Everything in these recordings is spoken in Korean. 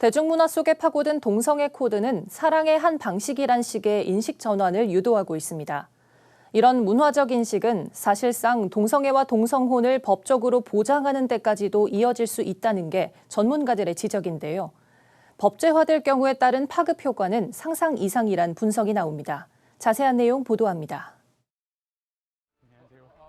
대중문화 속에 파고든 동성애 코드는 사랑의 한 방식이란 식의 인식 전환을 유도하고 있습니다. 이런 문화적 인식은 사실상 동성애와 동성혼을 법적으로 보장하는 데까지도 이어질 수 있다는 게 전문가들의 지적인데요. 법제화될 경우에 따른 파급 효과는 상상 이상이란 분석이 나옵니다. 자세한 내용 보도합니다.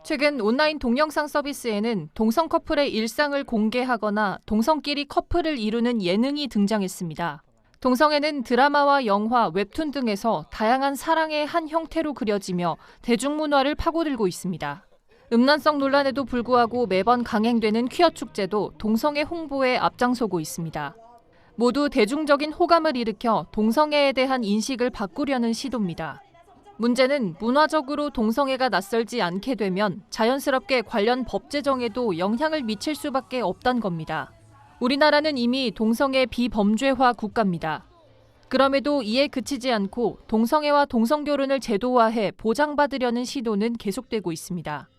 최근 온라인 동영상 서비스에는 동성 커플의 일상을 공개하거나 동성끼리 커플을 이루는 예능이 등장했습니다. 동성애는 드라마와 영화, 웹툰 등에서 다양한 사랑의 한 형태로 그려지며 대중문화를 파고들고 있습니다. 음란성 논란에도 불구하고 매번 강행되는 퀴어 축제도 동성애 홍보에 앞장서고 있습니다. 모두 대중적인 호감을 일으켜 동성애에 대한 인식을 바꾸려는 시도입니다. 문제는 문화적으로 동성애가 낯설지 않게 되면 자연스럽게 관련 법 제정에도 영향을 미칠 수밖에 없다는 겁니다. 우리나라는 이미 동성애 비범죄화 국가입니다. 그럼에도 이에 그치지 않고 동성애와 동성결혼을 제도화해 보장받으려는 시도는 계속되고 있습니다.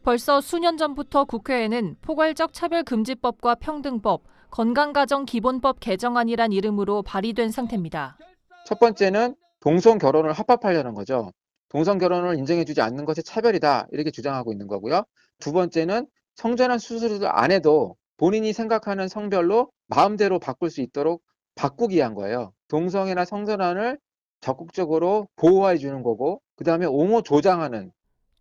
벌써 수년 전부터 국회에는 포괄적 차별금지법과 평등법, 건강가정기본법 개정안이란 이름으로 발의된 상태입니다. 첫 번째는 동성 결혼을 합법화하려는 거죠. 동성 결혼을 인정해주지 않는 것이 차별이다 이렇게 주장하고 있는 거고요. 두 번째는 성전환 수술을 안 해도 본인이 생각하는 성별로 마음대로 바꿀 수 있도록 바꾸기 위한 거예요. 동성애나 성전환을 적극적으로 보호해 주는 거고 그다음에 옹호 조장하는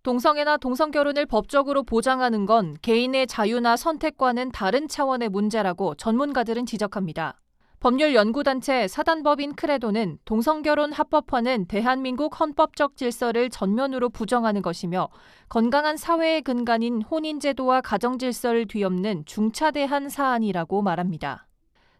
동성애나 동성결혼을 법적으로 보장하는 건 개인의 자유나 선택과는 다른 차원의 문제라고 전문가들은 지적합니다. 법률연구단체 사단법인 크레도는 동성결혼 합법화는 대한민국 헌법적 질서를 전면으로 부정하는 것이며 건강한 사회의 근간인 혼인제도와 가정질서를 뒤엎는 중차대한 사안이라고 말합니다.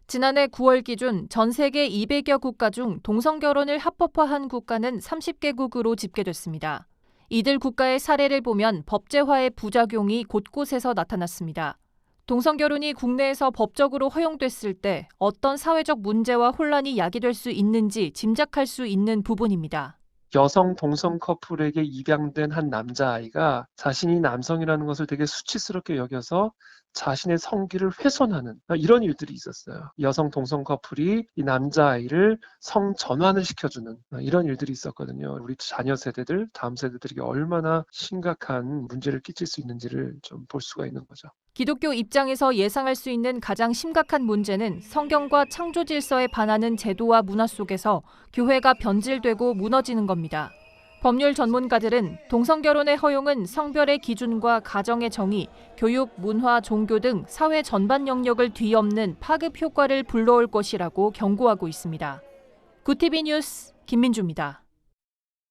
지난해 9월 기준 전 세계 200여 국가 중 동성결혼을 합법화한 국가는 30개국으로 집계됐습니다. 이들 국가의 사례를 보면 법제화의 부작용이 곳곳에서 나타났습니다. 동성결혼이 국내에서 법적으로 허용됐을 때 어떤 사회적 문제와 혼란이 야기될 수 있는지 짐작할 수 있는 부분입니다. 여성 동성 커플에게 입양된 한 남자아이가 자신이 남성이라는 것을 되게 수치스럽게 여겨서 자신의 성기를 훼손하는 이런 일들이 있었어요. 여성 동성 커플이 이 남자아이를 성전환을 시켜주는 이런 일들이 있었거든요. 우리 자녀 세대들, 다음 세대들에게 얼마나 심각한 문제를 끼칠 수 있는지를 좀 볼 수가 있는 거죠. 기독교 입장에서 예상할 수 있는 가장 심각한 문제는 성경과 창조 질서에 반하는 제도와 문화 속에서 교회가 변질되고 무너지는 겁니다. 법률 전문가들은 동성결혼의 허용은 성별의 기준과 가정의 정의, 교육, 문화, 종교 등 사회 전반 영역을 뒤엎는 파급 효과를 불러올 것이라고 경고하고 있습니다. 구티비 뉴스 김민주입니다.